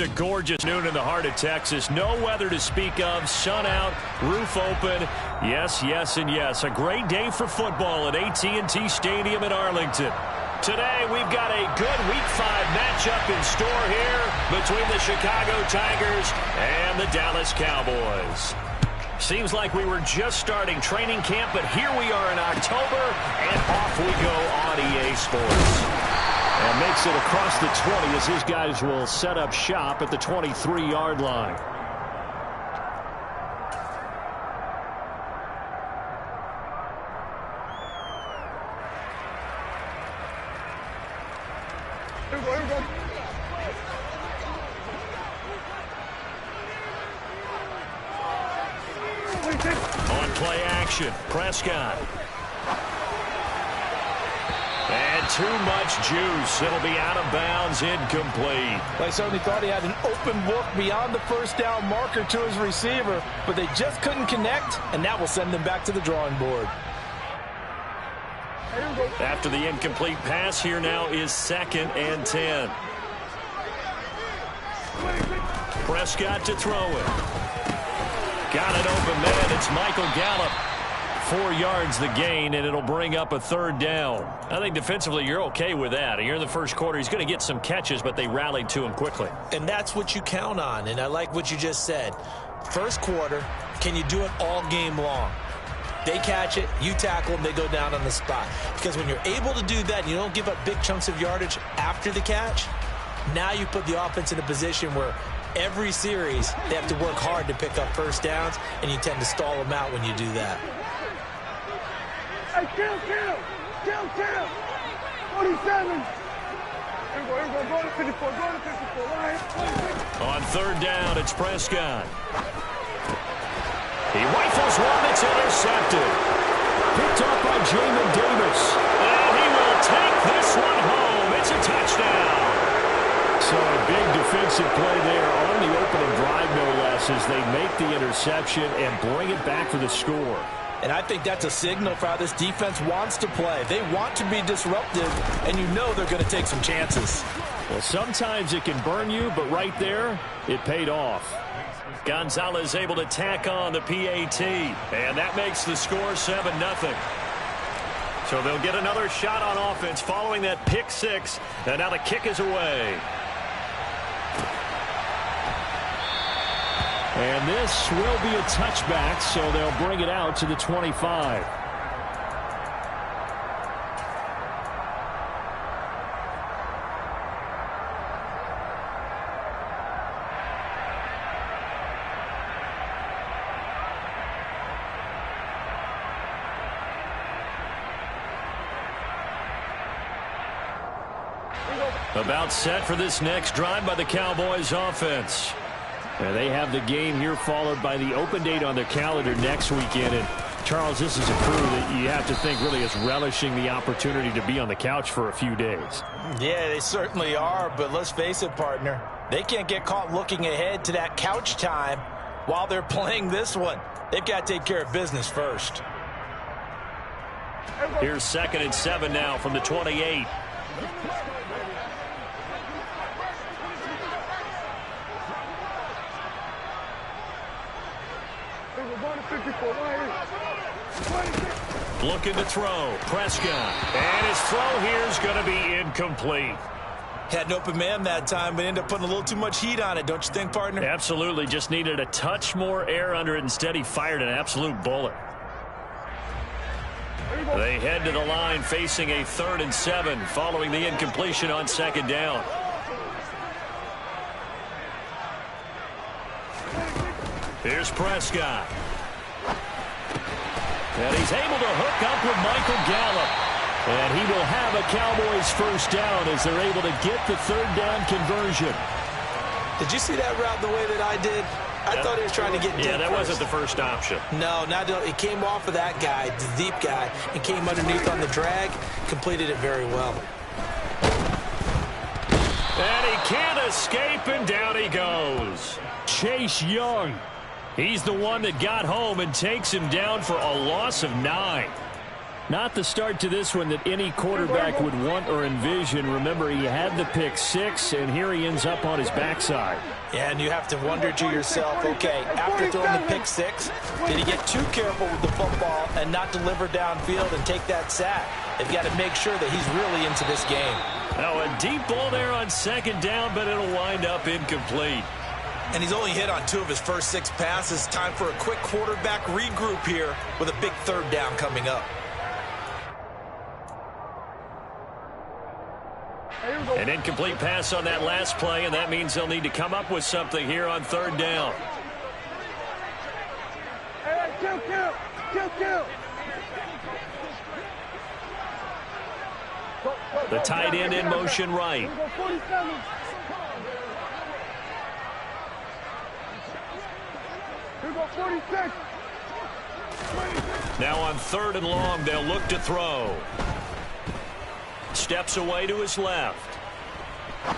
A gorgeous noon in the heart of Texas. No weather to speak of. Sun out, roof open. Yes, yes, and yes. A great day for football at AT&T Stadium in Arlington. Today, we've got a good Week 5 matchup in store here between the Chicago Tigers and the Dallas Cowboys. Seems like we were just starting training camp, but here we are in October, and off we go on EA Sports. And makes it across the 20 as his guys will set up shop at the 23-yard line. On play action, Prescott. And too much juice. It'll be out of bounds, incomplete. They certainly thought he had an open look beyond the first down marker to his receiver, but they just couldn't connect, and that will send them back to the drawing board. After the incomplete pass, here now is 2nd and 10. Prescott to throw it. Got an open man. It's Michael Gallup. 4 yards the gain, and it'll bring up a 3rd down. I think defensively you're okay with that. Here in the first quarter, he's going to get some catches, but they rallied to him quickly. And that's what you count on, and I like what you just said. First quarter, can you do it all game long? They catch it, you tackle them, they go down on the spot. Because when you're able to do that and you don't give up big chunks of yardage after the catch, now you put the offense in a position where every series they have to work hard to pick up first downs, and you tend to stall them out when you do that. Hey, kill! 47! Go to 54, On 3rd down, it's Prescott. He rifles one that's intercepted. Picked up by Jamin Davis. And he will take this one home. It's a touchdown. So a big defensive play there on the opening drive, no less, as they make the interception and bring it back for the score. And I think that's a signal for how this defense wants to play. They want to be disruptive, and you know they're going to take some chances. Well, sometimes it can burn you, but right there, it paid off. Gonzalez able to tack on the PAT, and that makes the score 7-0. So they'll get another shot on offense following that pick 6, and now the kick is away. And this will be a touchback, so they'll bring it out to the 25. About set for this next drive by the Cowboys offense. And they have the game here followed by the open date on their calendar next weekend. And Charles, this is a crew that you have to think really is relishing the opportunity to be on the couch for a few days. Yeah, they certainly are, but let's face it, partner. They can't get caught looking ahead to that couch time while they're playing this one. They've got to take care of business first. Here's 2nd and 7 now from the 28. Looking to throw. Prescott. And his throw here is going to be incomplete. Had an open man that time, but ended up putting a little too much heat on it, don't you think, partner? Absolutely. Just needed a touch more air under it. Instead, he fired an absolute bullet. They head to the line facing a 3rd and 7 following the incompletion on 2nd down. Here's Prescott. And he's able to hook up with Michael Gallup. And he will have a Cowboys first down as they're able to get the 3rd down conversion. Did you see that route the way that I did? I thought he was trying to get deep. Yeah, that first. wasn't the first option. No, it came off of that guy, the deep guy, and came underneath on the drag, completed it very well. And he can't escape, and down he goes. Chase Young. He's the one that got home and takes him down for a loss of 9. Not the start to this one that any quarterback would want or envision. Remember, he had the pick six, and here he ends up on his backside. Yeah, and you have to wonder to yourself, okay, after throwing the pick six, did he get too careful with the football and not deliver downfield and take that sack? They've got to make sure that he's really into this game. Now, a deep ball there on second down, but it'll wind up incomplete. And he's only hit on 2 of his first 6 passes. Time for a quick quarterback regroup here with a big third down coming up. An incomplete pass on that last play, and that means they'll need to come up with something here on third down. Hey, kill. The tight end in motion right. Now on third and long, they'll look to throw. Steps away to his left.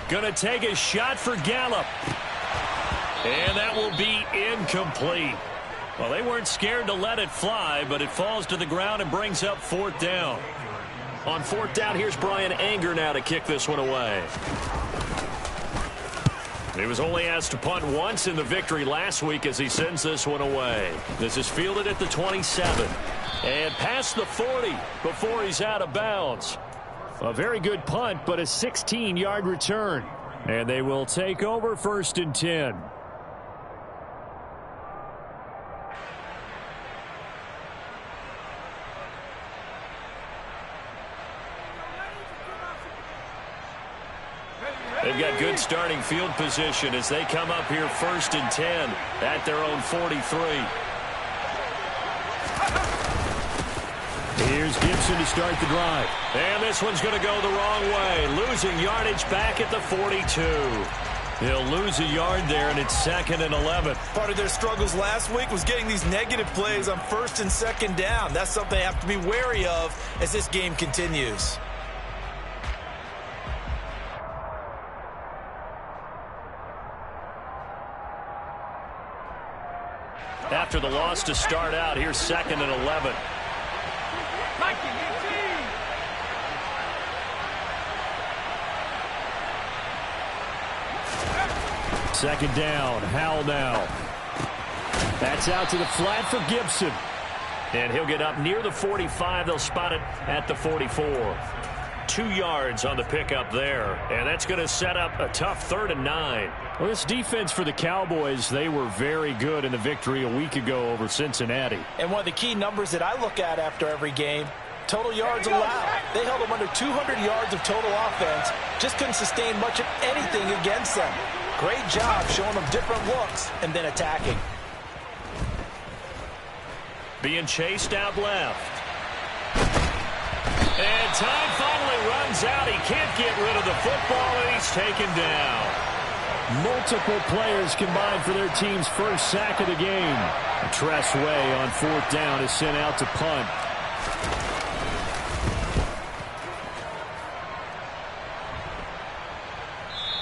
Gonna take a shot for Gallup. And that will be incomplete. Well, they weren't scared to let it fly, but it falls to the ground and brings up fourth down. On fourth down, here's Brian Anger now to kick this one away. He was only asked to punt once in the victory last week as he sends this one away. This is fielded at the 27. And past the 40 before he's out of bounds. A very good punt, but a 16-yard return. And they will take over first and 10. They've got good starting field position as they come up here first and 10 at their own 43. Here's Gibson to start the drive. And this one's going to go the wrong way. Losing yardage back at the 42. He'll lose a yard there, and it's second and 11. Part of their struggles last week was getting these negative plays on first and second down. That's something they have to be wary of as this game continues. After the loss to start out, here's second and 11. Second down, Howell now. That's out to the flat for Gibson. And he'll get up near the 45. They'll spot it at the 44. 2 yards on the pickup there. And that's going to set up a tough 3rd and 9. Well, this defense for the Cowboys, they were very good in the victory a week ago over Cincinnati. And one of the key numbers that I look at after every game, total yards allowed. They held them under 200 yards of total offense. Just couldn't sustain much of anything against them. Great job showing them different looks and then attacking. Being chased out left. And time finally runs out. He can't get rid of the football, and he's taken down. Multiple players combined for their team's first sack of the game. Tress Way on fourth down is sent out to punt.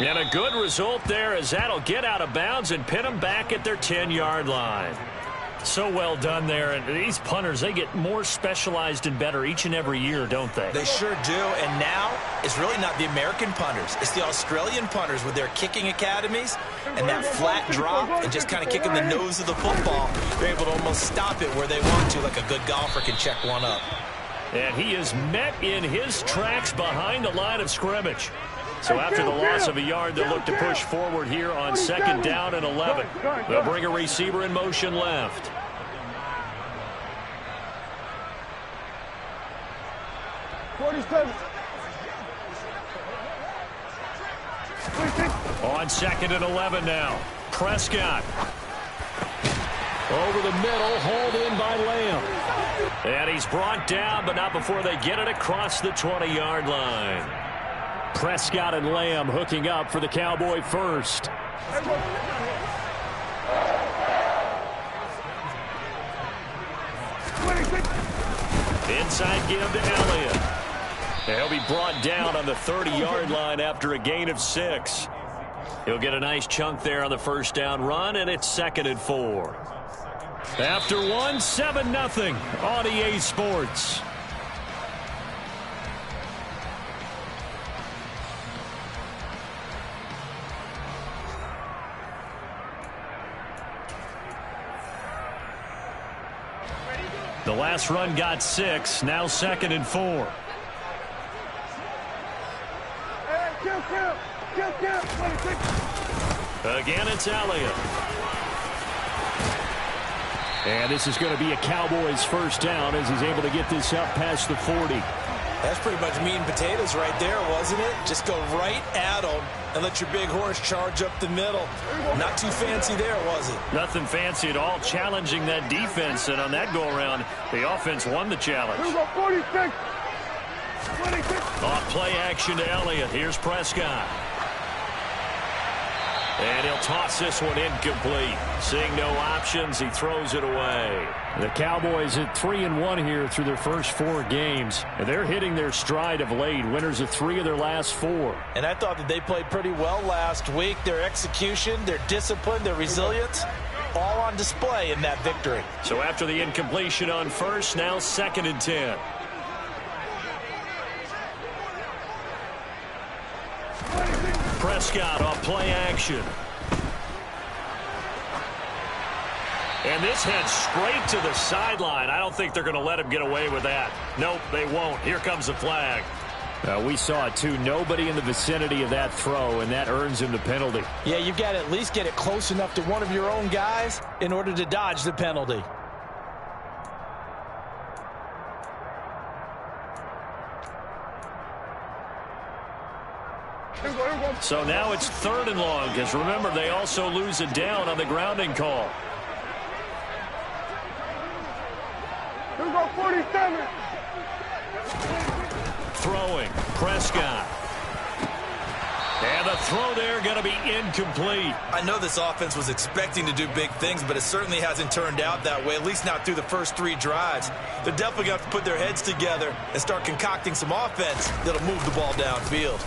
And a good result there as that'll get out of bounds and pin them back at their 10-yard line. So well done there. And these punters, they get more specialized and better each and every year, don't they? They sure do. And now it's really not the American punters. It's the Australian punters with their kicking academies and that flat drop and just kind of kicking the nose of the football. They're able to almost stop it where they want to, like a good golfer can check one up. And he is met in his tracks behind the line of scrimmage. So after the loss of a yard, they'll look to push forward here on second down and 11. They'll bring a receiver in motion left. On second and 11 now. Prescott. Over the middle, hauled in by Lamb. And he's brought down, but not before they get it across the 20-yard line. Prescott and Lamb hooking up for the Cowboy first. Inside give to Elliott. He'll be brought down on the 30-yard line after a gain of 6. He'll get a nice chunk there on the first down run, and it's second and 4. After one, 7-0 on EA Sports. The last run got 6. Now 2nd and 4. Again, it's Elliott. And this is going to be a Cowboys first down as he's able to get this up past the 40. That's pretty much meat and potatoes right there, wasn't it? Just go right at them and let your big horse charge up the middle. Not too fancy there, was it? Nothing fancy at all, challenging that defense. And on that go-around, the offense won the challenge. 46. Off play action to Elliott. Here's Prescott. And he'll toss this one incomplete. Seeing no options, he throws it away. The Cowboys at 3-1 here through their first 4 games. And they're hitting their stride of late. Winners of 3 of their last 4. And I thought that they played pretty well last week. Their execution, their discipline, their resilience, all on display in that victory. So after the incompletion on first, now 2nd and 10. Prescott off play action. And this heads straight to the sideline. I don't think they're going to let him get away with that. Nope, they won't. Here comes the flag. We saw it, too. Nobody in the vicinity of that throw, and that earns him the penalty. Yeah, you've got to at least get it close enough to one of your own guys in order to dodge the penalty. So now it's 3rd and long, because remember, they also lose a down on the grounding call. 47. Throwing, Prescott. And the throw there going to be incomplete. I know this offense was expecting to do big things, but it certainly hasn't turned out that way, at least not through the first 3 drives. They're definitely going to have to put their heads together and start concocting some offense that'll move the ball downfield.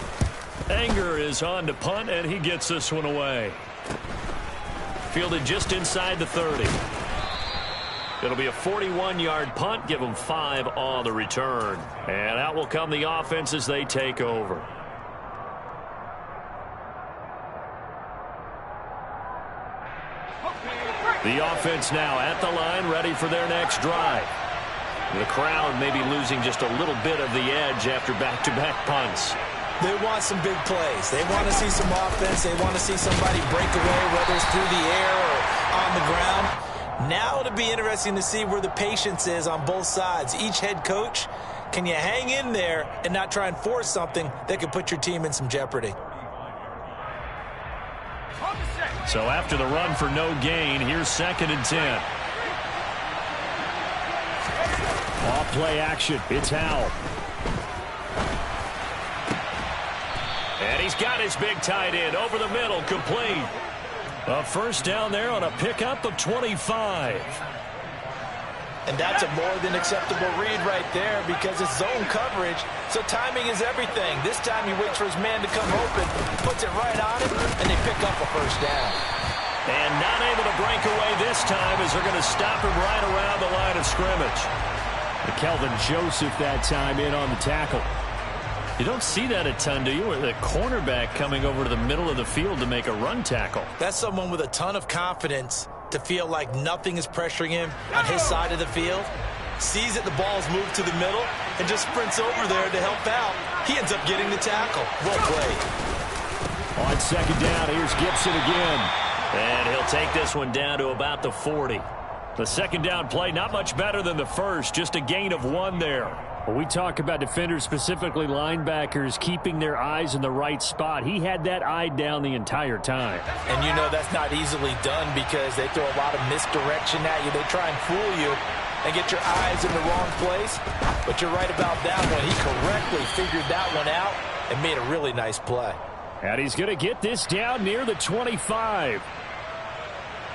Anger is on to punt, and he gets this one away. Fielded just inside the 30. It'll be a 41-yard punt. Give them 5 on the return. And out will come the offense as they take over. The offense now at the line, ready for their next drive. The crowd may be losing just a little bit of the edge after back-to-back punts. They want some big plays. They want to see some offense. They want to see somebody break away, whether it's through the air or on the ground. Now it'll be interesting to see where the patience is on both sides. Each head coach, can you hang in there and not try and force something that could put your team in some jeopardy? So after the run for no gain, here's 2nd and 10. Off play action. It's Howell. And he's got his big tight end over the middle, complete. A first down there on a pickup of 25. And that's a more than acceptable read right there because it's zone coverage, so timing is everything. This time he waits for his man to come open, puts it right on him, and they pick up a first down. And not able to break away this time as they're going to stop him right around the line of scrimmage. Kelvin Joseph that time in on the tackle. You don't see that a ton, do you? The cornerback coming over to the middle of the field to make a run tackle. That's someone with a ton of confidence to feel like nothing is pressuring him on his side of the field. Sees that the ball's moved to the middle and just sprints over there to help out. He ends up getting the tackle. Well played. On 2nd down, here's Gibson again. And he'll take this one down to about the 40. The 2nd down play, not much better than the first, just a gain of 1 there. When we talk about defenders, specifically linebackers, keeping their eyes in the right spot, he had that eye down the entire time. And you know that's not easily done because they throw a lot of misdirection at you. They try and fool you and get your eyes in the wrong place. But you're right about that one. He correctly figured that one out and made a really nice play. And he's going to get this down near the 25.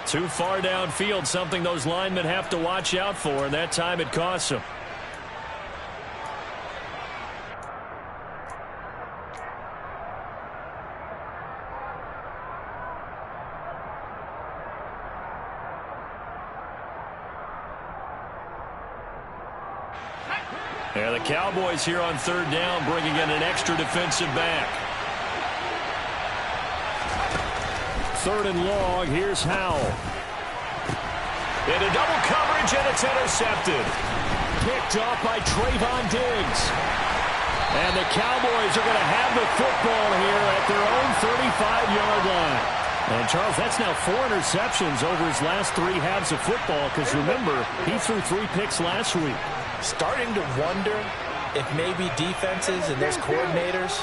Too far downfield, something those linemen have to watch out for, and that time it costs them. And the Cowboys here on 3rd down bringing in an extra defensive back. 3rd and long, here's Howell. Into double coverage, and it's intercepted. Picked off by Trayvon Diggs. And the Cowboys are going to have the football here at their own 35-yard line. And, Charles, that's now 4 interceptions over his last 3 halves of football because, remember, he threw 3 picks last week. Starting to wonder if maybe defenses and those coordinators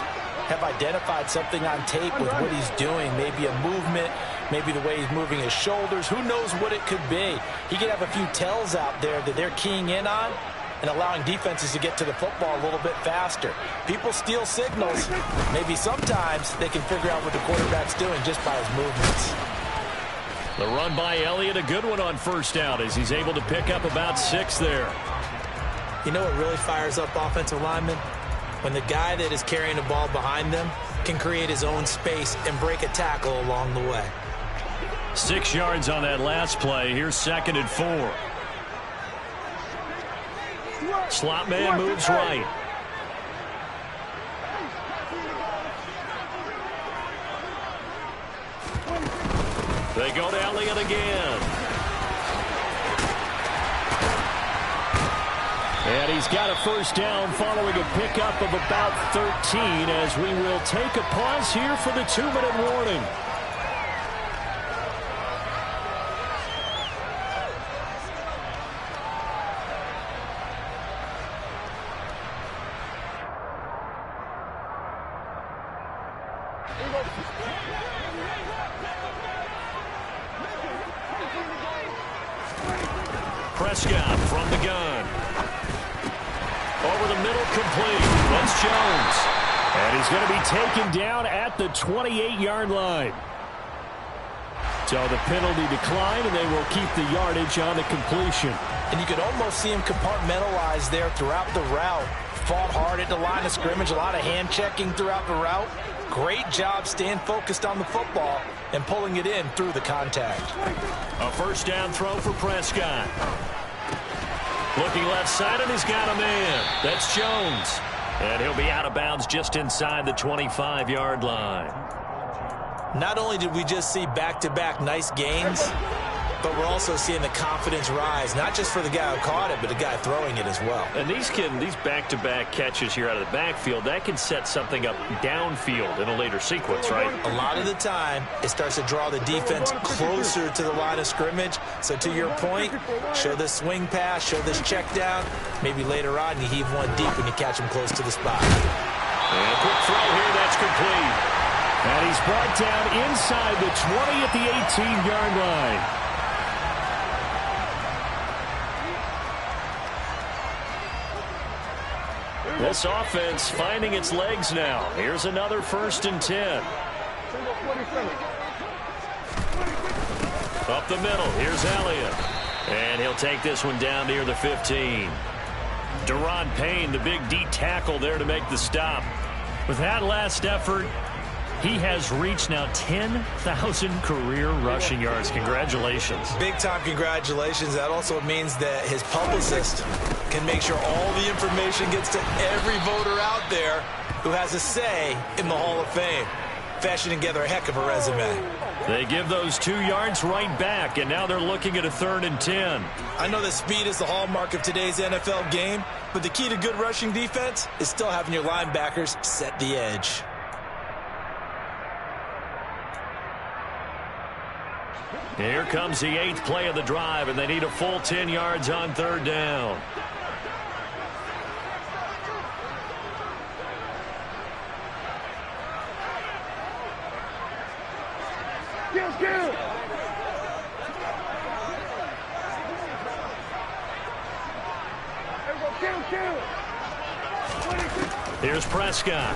have identified something on tape with what he's doing. Maybe a movement, maybe the way he's moving his shoulders. Who knows what it could be? He could have a few tells out there that they're keying in on and allowing defenses to get to the football a little bit faster. People steal signals. Maybe sometimes they can figure out what the quarterback's doing just by his movements. The run by Elliott, a good one on first down as he's able to pick up about 6 there. You know what really fires up offensive linemen? When the guy that is carrying the ball behind them can create his own space and break a tackle along the way. 6 yards on that last play. Here's 2nd and 4. Slot man moves right. They go to Elliott again. And he's got a first down following a pickup of about 13 as we will take a pause here for the 2-minute warning. Prescott from the gun. Over the middle, complete. That's Jones. And he's going to be taken down at the 28-yard line. So the penalty declined, and they will keep the yardage on the completion. And you could almost see him compartmentalize there throughout the route. Fought hard at the line of scrimmage, a lot of hand checking throughout the route. Great job staying focused on the football and pulling it in through the contact. A first down throw for Prescott. Looking left side, and he's got a man. That's Jones. And he'll be out of bounds just inside the 25-yard line. Not only did we just see back-to-back nice gains, but we're also seeing the confidence rise, not just for the guy who caught it, but the guy throwing it as well. And these back-to-back catches here out of the backfield, that can set something up downfield in a later sequence, right? A lot of the time, it starts to draw the defense closer to the line of scrimmage. So to your point, show this swing pass, show this check down. Maybe later on you heave one deep when you catch him close to the spot. And a quick throw here, that's complete. And he's brought down inside the 20 at the 18-yard line. This offense finding its legs now. Here's another 1st and 10. Up the middle, here's Elliott. And he'll take this one down near the 15. Deron Payne, the big D tackle there to make the stop. With that last effort, he has reached now 10,000 career rushing yards. Congratulations. Big-time congratulations. That also means that his publicist can make sure all the information gets to every voter out there who has a say in the Hall of Fame. Fashioning together a heck of a resume. They give those 2 yards right back, and now they're looking at a 3rd and 10. I know that speed is the hallmark of today's NFL game, but the key to good rushing defense is still having your linebackers set the edge. Here comes the 8th play of the drive, and they need a full 10 yards on 3rd down. Here's Prescott.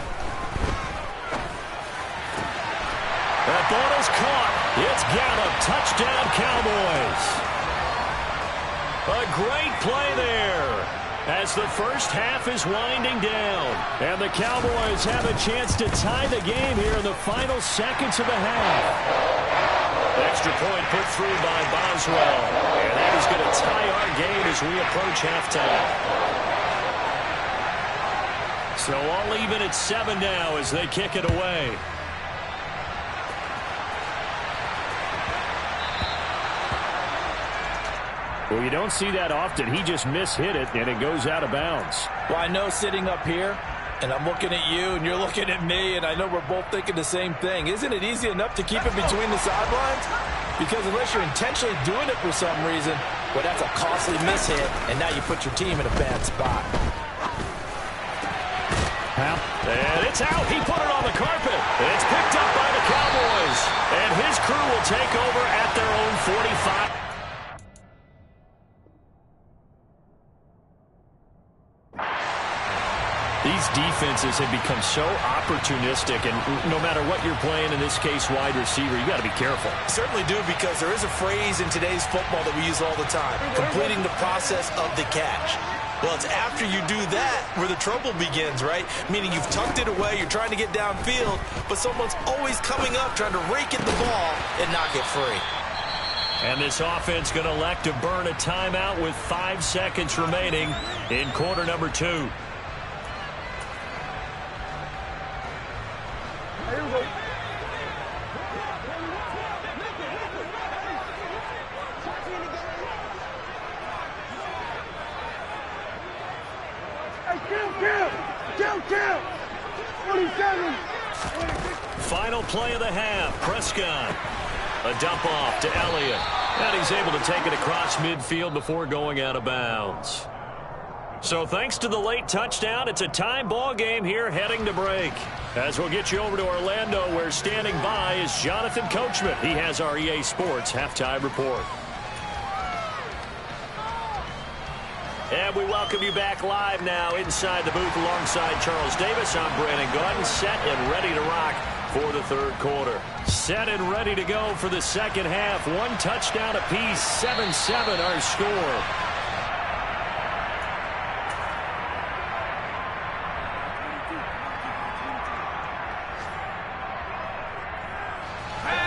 That ball is caught. It's Gallup. Touchdown, Cowboys. A great play there as the first half is winding down. And the Cowboys have a chance to tie the game here in the final seconds of the half. Extra point put through by Boswell. And that is going to tie our game as we approach halftime. So all even at 7 now as they kick it away. Well, you don't see that often. He just mishit it, and it goes out of bounds. Well, I know sitting up here, and I'm looking at you, and you're looking at me, and I know we're both thinking the same thing. Isn't it easy enough to keep it between the sidelines? Because unless you're intentionally doing it for some reason, well, that's a costly mishit, and now you put your team in a bad spot. And it's out. He put it on the carpet. It's picked up by the Cowboys. And his crew will take over at their own 45. These defenses have become so opportunistic, and no matter what you're playing, in this case wide receiver, you got to be careful. Certainly do, because there is a phrase in today's football that we use all the time: completing the process of the catch. Well, it's after you do that where the trouble begins, right? Meaning you've tucked it away, you're trying to get downfield, but someone's always coming up trying to rake at the ball and knock it free. And this offense going to elect to burn a timeout with 5 seconds remaining in quarter number 2. Final play of the half. Prescott. A dump off to Elliott. And he's able to take it across midfield before going out of bounds. So thanks to the late touchdown, it's a tie ball game here heading to break. As we'll get you over to Orlando, where standing by is Jonathan Coachman. He has our EA Sports halftime report. And we welcome you back live now inside the booth alongside Charles Davis. I'm Brandon Gaudin, set and ready to rock for the third quarter. Set and ready to go for the second half. One touchdown apiece, 7-7 our score.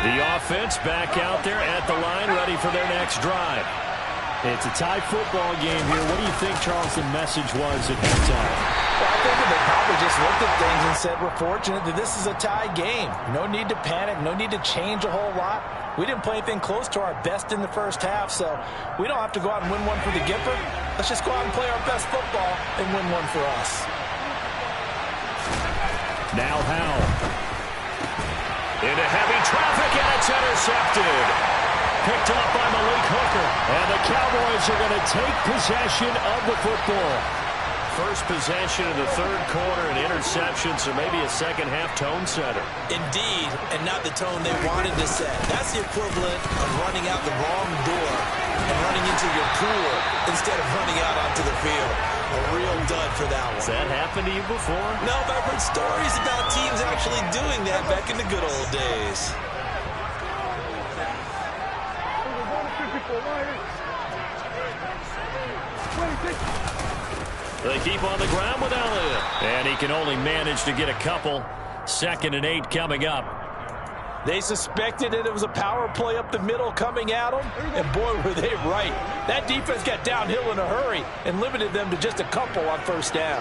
The offense back out there at the line, ready for their next drive. It's a tie football game here. What do you think, Charles, the message was at halftime? Well, I think they probably just looked at things and said, we're fortunate that this is a tie game. No need to panic. No need to change a whole lot. We didn't play anything close to our best in the first half, so we don't have to go out and win one for the Gipper. Let's just go out and play our best football and win one for us. Now Howell. Into heavy traffic, and it's intercepted. Picked up by Malik Hooker. And the Cowboys are going to take possession of the football. First possession of the third quarter, an interception, so maybe a second-half tone setter. Indeed, and not the tone they wanted to set. That's the equivalent of running out the wrong door and running into your pool instead of running out onto the field. A real dud for that one. Has that happened to you before? No, but I've heard stories about teams actually doing that back in the good old days. They keep on the ground with Elliott. And he can only manage to get a couple. 2nd and 8 coming up. They suspected it was a power play up the middle coming at them, and boy, were they right. That defense got downhill in a hurry and limited them to just a couple on first down.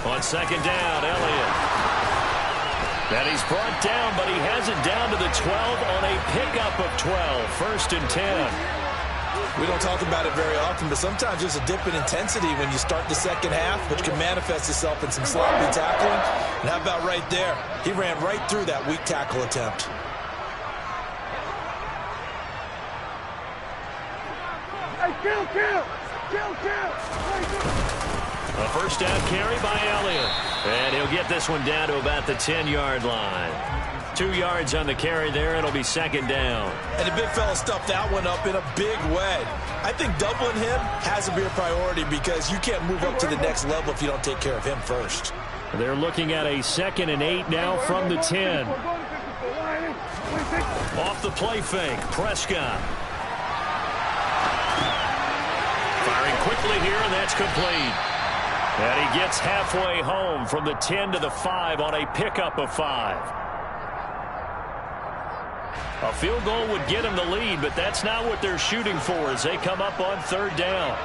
On 2nd down, Elliott. And he's brought down, but he has it down to the 12 on a pickup of 12. 1st and 10. We don't talk about it very often, but sometimes there's a dip in intensity when you start the second half, which can manifest itself in some sloppy tackling. And how about right there? He ran right through that weak tackle attempt. A first down carry by Elliott. And he'll get this one down to about the 10-yard line. 2 yards on the carry there. It'll be 2nd down. And the big fella stuffed that one up in a big way. I think doubling him has to be a priority because you can't move up to the next level if you don't take care of him first. They're looking at a 2nd and 8 now from the 10. Off the play fake, Prescott. Firing quickly here, and that's complete. And he gets halfway home from the 10 to the 5 on a pickup of 5. A field goal would get him the lead, but that's not what they're shooting for as they come up on 3rd down.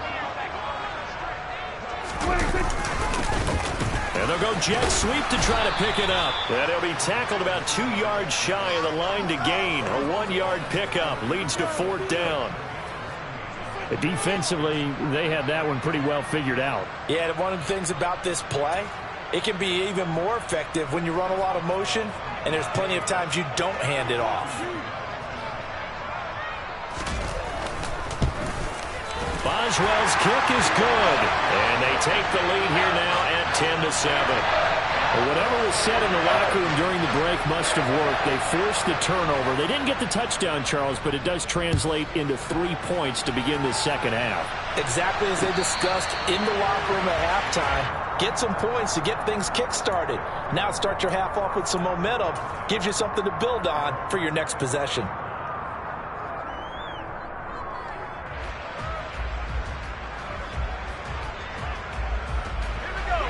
And they'll go jet sweep to try to pick it up. And he'll be tackled about 2 yards shy of the line to gain. A 1-yard pickup leads to 4th down. Defensively, they had that one pretty well figured out. Yeah, and one of the things about this play, it can be even more effective when you run a lot of motion, and there's plenty of times you don't hand it off. Boswell's kick is good. And they take the lead here now at 10-7. Well, whatever was said in the locker room during the break must have worked. They forced the turnover. They didn't get the touchdown, Charles, but it does translate into 3 points to begin this second half. Exactly as they discussed in the locker room at halftime. Get some points to get things kick-started. Now start your half off with some momentum. Gives you something to build on for your next possession.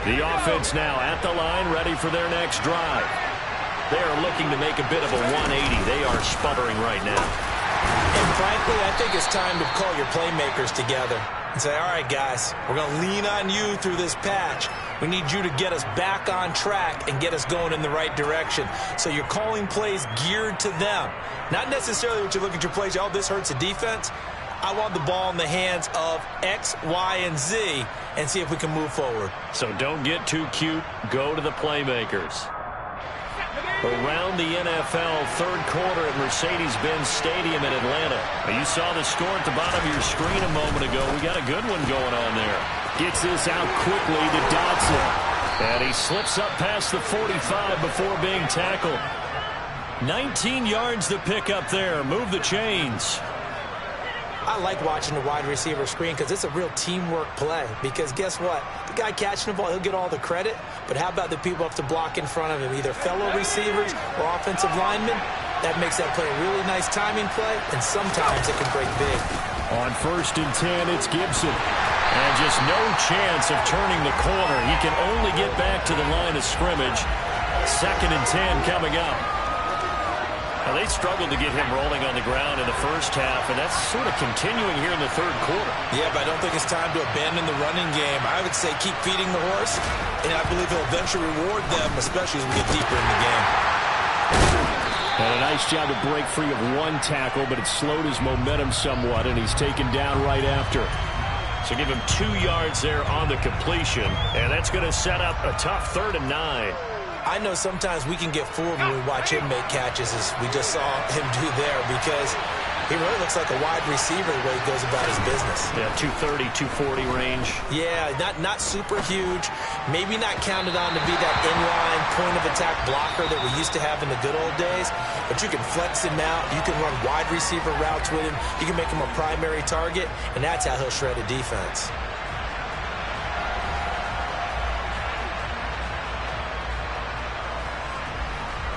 The offense now at the line, ready for their next drive. They are looking to make a bit of a 180. They are sputtering right now. And frankly, I think it's time to call your playmakers together and say, all right, guys, we're going to lean on you through this patch. We need you to get us back on track and get us going in the right direction. So you're calling plays geared to them. Not necessarily what you look at your plays, oh, this hurts the defense. I want the ball in the hands of X, Y, and Z and see if we can move forward. So don't get too cute. Go to the playmakers. Around the NFL, third quarter at Mercedes-Benz Stadium in Atlanta. You saw the score at the bottom of your screen a moment ago. We got a good one going on there. Gets this out quickly to Dotson. And he slips up past the 45 before being tackled. 19 yards to pick up there. Move the chains. I like watching the wide receiver screen because it's a real teamwork play. Because guess what? The guy catching the ball, he'll get all the credit. But how about the people up to block in front of him, either fellow receivers or offensive linemen? That makes that play a really nice timing play, and sometimes it can break big. On 1st and 10, it's Gibson. And just no chance of turning the corner. He can only get back to the line of scrimmage. 2nd and 10 coming up. Now, they struggled to get him rolling on the ground in the first half, and that's sort of continuing here in the third quarter. Yeah, but I don't think it's time to abandon the running game. I would say keep feeding the horse, and I believe he'll eventually reward them, especially as we get deeper in the game. And a nice job to break free of one tackle, but it slowed his momentum somewhat, and he's taken down right after. So give him 2 yards there on the completion, and that's going to set up a tough 3rd and 9. I know sometimes we can get fooled when we watch him make catches, as we just saw him do there, because he really looks like a wide receiver the way he goes about his business. Yeah, 230, 240 range. Yeah, not super huge. Maybe not counted on to be that inline point-of-attack blocker that we used to have in the good old days, but you can flex him out. You can run wide receiver routes with him. You can make him a primary target, and that's how he'll shred a defense.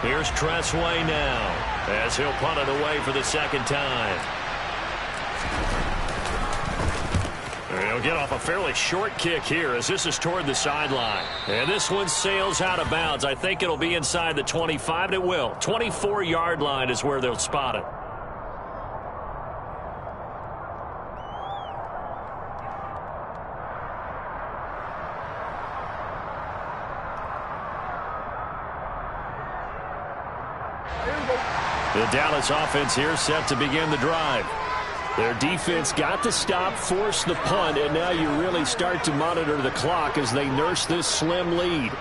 Here's Tressway now as he'll punt it away for the 2nd time. He'll get off a fairly short kick here as this is toward the sideline. And this one sails out of bounds. I think it'll be inside the 25, and it will. 24-yard line is where they'll spot it. The Dallas offense here set to begin the drive. Their defense got the stop, forced the punt, and now you really start to monitor the clock as they nurse this slim lead.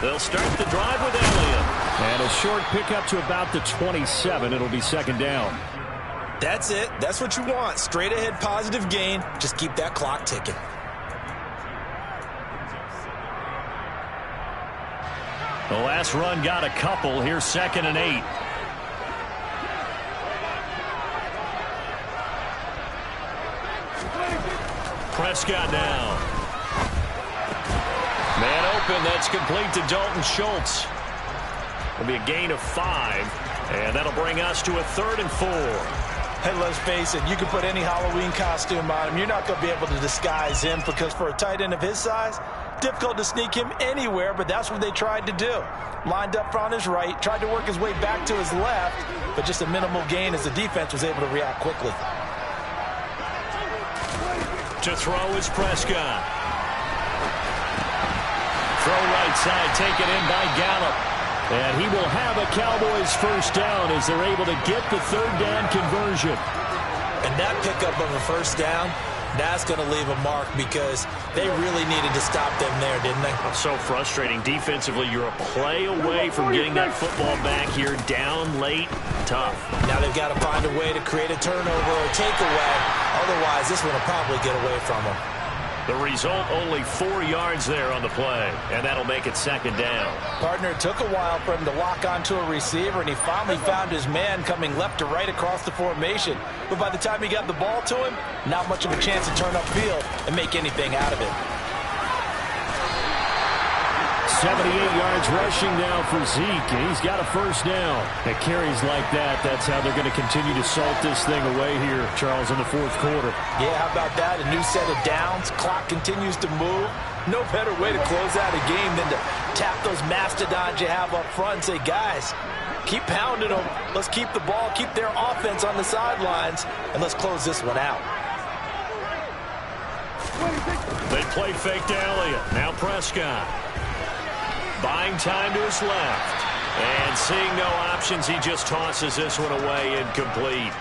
They'll start the drive with Elliott. And a short pickup to about the 27. It'll be 2nd down. That's it. That's what you want. Straight ahead positive gain. Just keep that clock ticking. The last run got a couple. Here's 2nd and 8. Prescott now. Man open. That's complete to Dalton Schultz. It'll be a gain of 5. And that'll bring us to a 3rd and 4. Hey, let's face it, you can put any Halloween costume on him. You're not going to be able to disguise him because for a tight end of his size, difficult to sneak him anywhere, but that's what they tried to do. Lined up on his right, tried to work his way back to his left, but just a minimal gain as the defense was able to react quickly. To throw is Prescott. Throw right side, taken in by Gallup. And he will have a Cowboys first down as they're able to get the third down conversion. And that pickup of a first down, that's going to leave a mark because they really needed to stop them there, didn't they? So frustrating. Defensively, you're a play away from getting that football back here. Down late, tough. Now they've got to find a way to create a turnover or takeaway. Otherwise, this one will probably get away from them. The result, only 4 yards there on the play, and that'll make it second down. Partner, it took a while for him to lock onto a receiver, and he finally found his man coming left to right across the formation. But by the time he got the ball to him, not much of a chance to turn upfield and make anything out of it. 78 yards rushing now for Zeke, and he's got a first down. At carries like that, that's how they're going to continue to salt this thing away here, Charles, in the fourth quarter. Yeah, how about that? A new set of downs. Clock continues to move. No better way to close out a game than to tap those mastodons you have up front and say, guys, keep pounding them. Let's keep the ball, keep their offense on the sidelines, and let's close this one out. They play fake to Elliott. Now Prescott. Buying time to his left. And seeing no options, he just tosses this one away incomplete.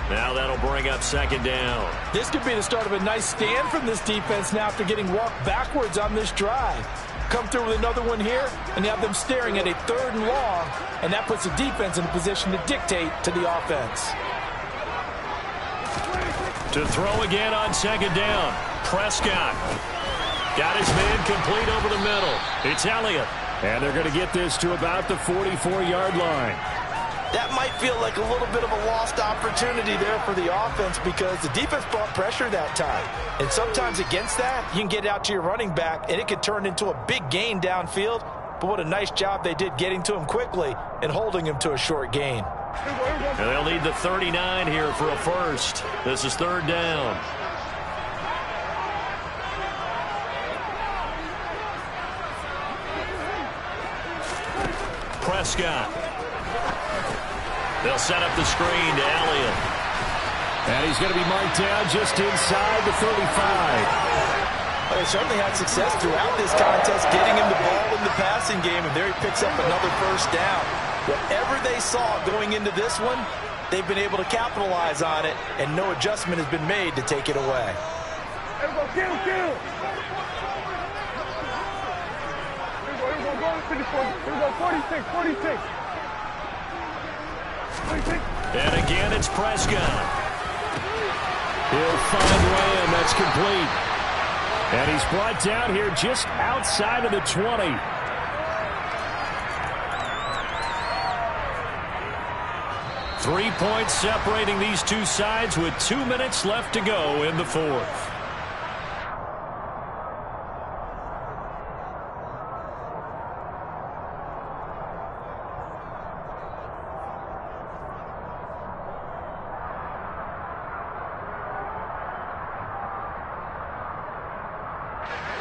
Now that'll bring up second down. This could be the start of a nice stand from this defense now after getting walked backwards on this drive. Come through with another one here, and you have them staring at a 3rd and long, and that puts the defense in a position to dictate to the offense. To throw again on second down. Prescott. Got his man complete over the middle. It's Elliott. And they're going to get this to about the 44-yard line. That might feel like a little bit of a lost opportunity there for the offense because the defense brought pressure that time. And sometimes against that, you can get out to your running back, and it could turn into a big gain downfield. But what a nice job they did getting to him quickly and holding him to a short gain. And they'll need the 39 here for a first. This is third down. Prescott. They'll set up the screen to Elliott. And he's going to be marked down just inside the 35. Well, they certainly had success throughout this contest getting him the ball in the passing game, and there he picks up another first down. Whatever they saw going into this one, they've been able to capitalize on it, and no adjustment has been made to take it away. Here we go, kill. Here we go, 46. And again, it's Prescott. He'll find Lamb. That's complete. And he's brought down here just outside of the 20. Three points separating these two sides with 2 minutes left to go in the fourth.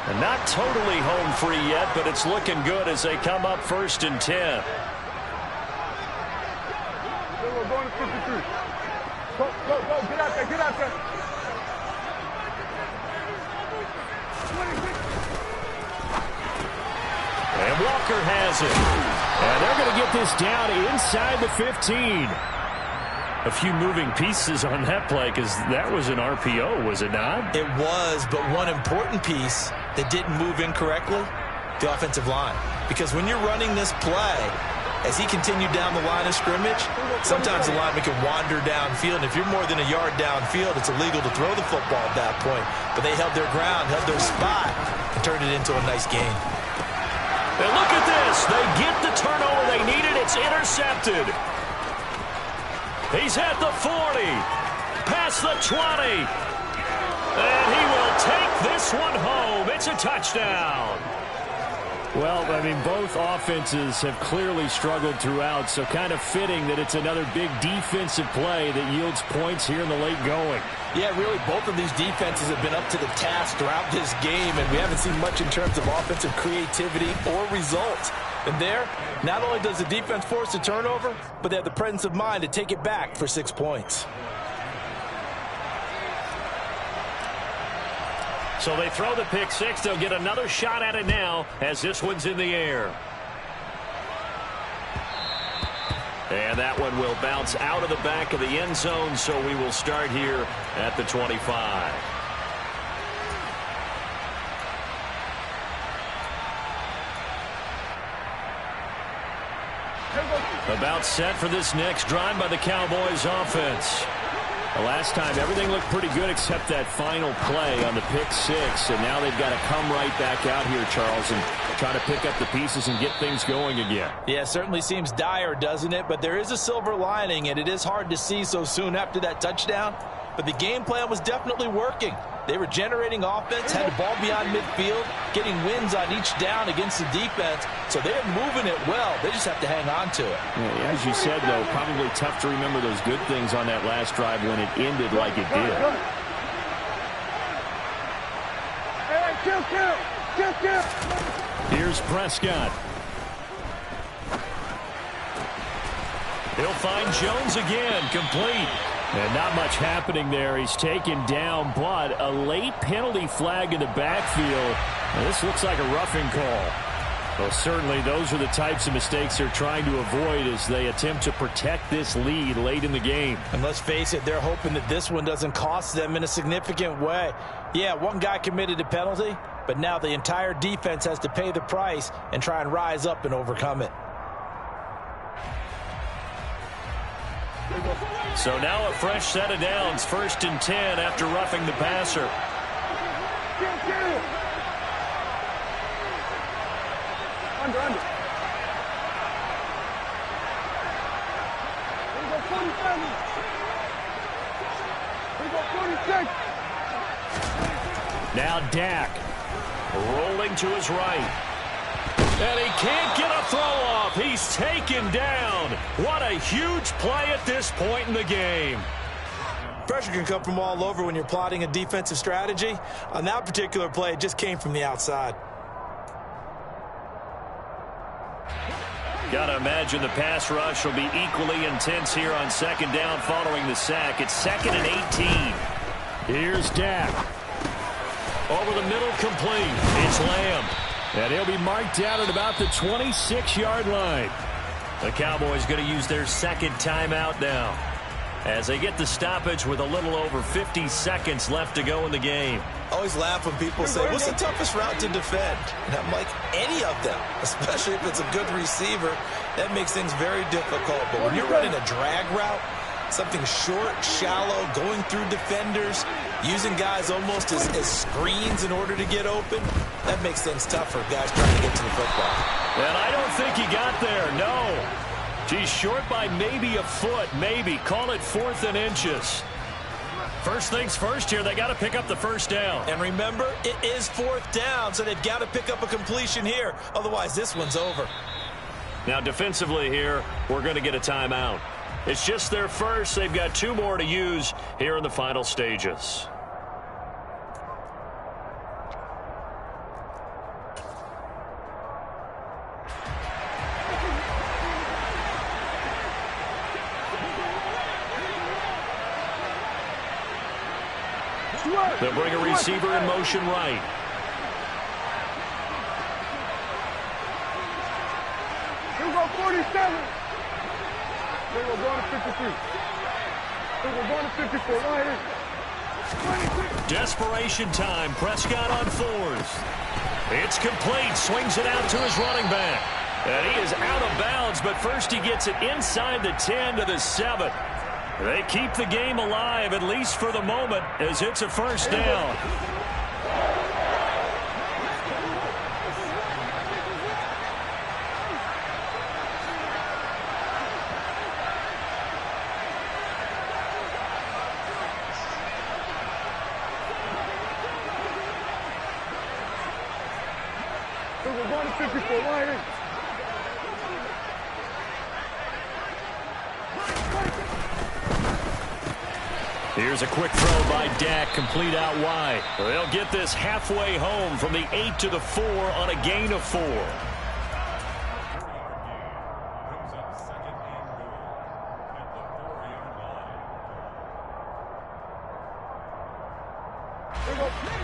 And not totally home free yet, but it's looking good as they come up 1st and 10. We're going to 53. Go, get out there. And Walker has it. And they're going to get this down inside the 15. A few moving pieces on that play because that was an RPO, was it not? It was, but one important piece that didn't move incorrectly, the offensive line. Because when you're running this play, as he continued down the line of scrimmage, sometimes the lineman can wander downfield. And if you're more than a yard downfield, it's illegal to throw the football at that point. But they held their ground, held their spot, and turned it into a nice gain. And look at this. They get the turnover they needed. It's intercepted. He's at the 40, past the 20, and he will take this one home. It's a touchdown. Well, I mean, both offenses have clearly struggled throughout, so kind of fitting that it's another big defensive play that yields points here in the late going. Yeah, really, both of these defenses have been up to the task throughout this game, and we haven't seen much in terms of offensive creativity or results. And there, not only does the defense force a turnover, but they have the presence of mind to take it back for 6 points. So they throw the pick six. They'll get another shot at it now as this one's in the air. And that one will bounce out of the back of the end zone, so we will start here at the 25. About set for this next drive by the Cowboys offense. The last time, everything looked pretty good except that final play on the pick six, and now they've got to come right back out here, Charles, and try to pick up the pieces and get things going again. Yeah, certainly seems dire, doesn't it? But there is a silver lining, and it is hard to see so soon after that touchdown. But the game plan was definitely working. They were generating offense, had the ball beyond midfield, getting wins on each down against the defense. So they're moving it well. They just have to hang on to it. Yeah, as you said, though, probably tough to remember those good things on that last drive when it ended like it did. Here's Prescott. He'll find Jones again, complete. And not much happening there. He's taken down, but a late penalty flag in the backfield. Now, this looks like a roughing call. Well, certainly those are the types of mistakes they're trying to avoid as they attempt to protect this lead late in the game. And let's face it, they're hoping that this one doesn't cost them in a significant way. Yeah, one guy committed a penalty, but now the entire defense has to pay the price and try and rise up and overcome it. So now a fresh set of downs, 1st and 10 after roughing the passer. Under. There we go, 47. There we go, 46. Now Dak rolling to his right. And he can't get a throw off. He's taken down. What a huge play at this point in the game. Pressure can come from all over when you're plotting a defensive strategy. On that particular play, it just came from the outside. Got to imagine the pass rush will be equally intense here on 2nd down following the sack. It's 2nd and 18. Here's Dak. Over the middle, complete. It's Lamb. And he'll be marked down at about the 26-yard line. The Cowboys going to use their 2nd timeout now as they get the stoppage with a little over 50 seconds left to go in the game. I always laugh when people say, what's the toughest route to defend? And I'm like, any of them, especially if it's a good receiver. That makes things very difficult. But when you're running a drag route, something short, shallow, going through defenders, using guys almost as screens in order to get open, that makes things tough for guys trying to get to the football. And I don't think he got there, no. He's short by maybe a foot, maybe. Call it 4th and inches. First things first here, they got to pick up the 1st down. And remember, it is 4th down, so they've got to pick up a completion here. Otherwise, this one's over. Now, defensively here, we're going to get a timeout. It's just their first. They've got 2 more to use here in the final stages. They'll bring a receiver in motion right. Here we go, 47. Here we go, going to 53. Here we go, going to 54. Right here. 26. Desperation time. Prescott on 4th. It's complete. Swings it out to his running back. And he is out of bounds, but first he gets it inside the 10 to the 7. They keep the game alive, at least for the moment, as it's a 1st down. Here we going to 54. Line in. Here's a quick throw by Dak, complete out wide. They'll get this halfway home from the 8 to the 4 on a gain of 4.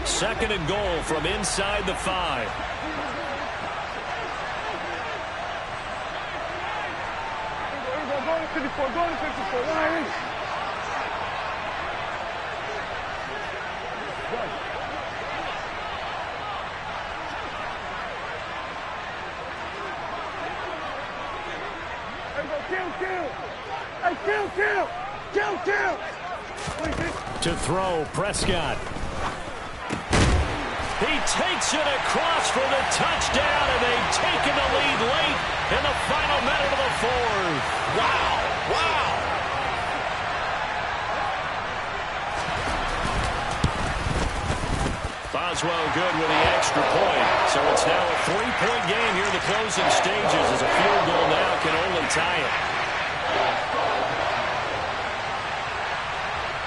Second and goal from inside the 5. Go to 54. Go to 54. Line in. Kill. To throw, Prescott. He takes it across for the touchdown, and they've taken the lead late in the final minute of the 4th. Wow. Boswell good with the extra point. So it's now a 3-point game here in the closing stages as a field goal now can only tie it.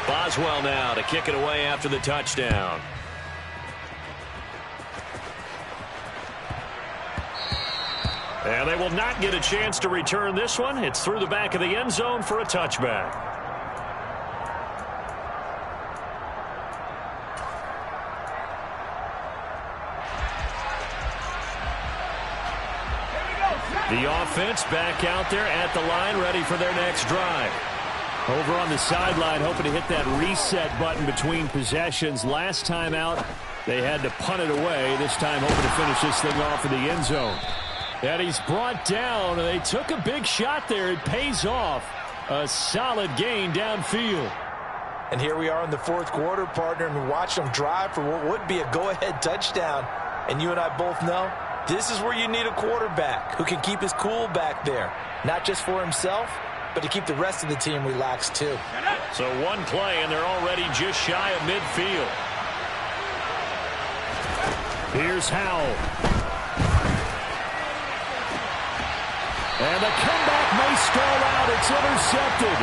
Boswell now to kick it away after the touchdown. And they will not get a chance to return this one. It's through the back of the end zone for a touchback. The offense back out there at the line, ready for their next drive. Over on the sideline, hoping to hit that reset button between possessions. Last time out, they had to punt it away. This time, hoping to finish this thing off in the end zone. And he's brought down. They took a big shot there. It pays off. A solid gain downfield. And here we are in the 4th quarter, partner, and watch them drive for what would be a go-ahead touchdown. And you and I both know this is where you need a quarterback who can keep his cool back there. Not just for himself, but to keep the rest of the team relaxed too. So one play, and they're already just shy of midfield. Here's Howell. And the comeback may stall out. It's intercepted.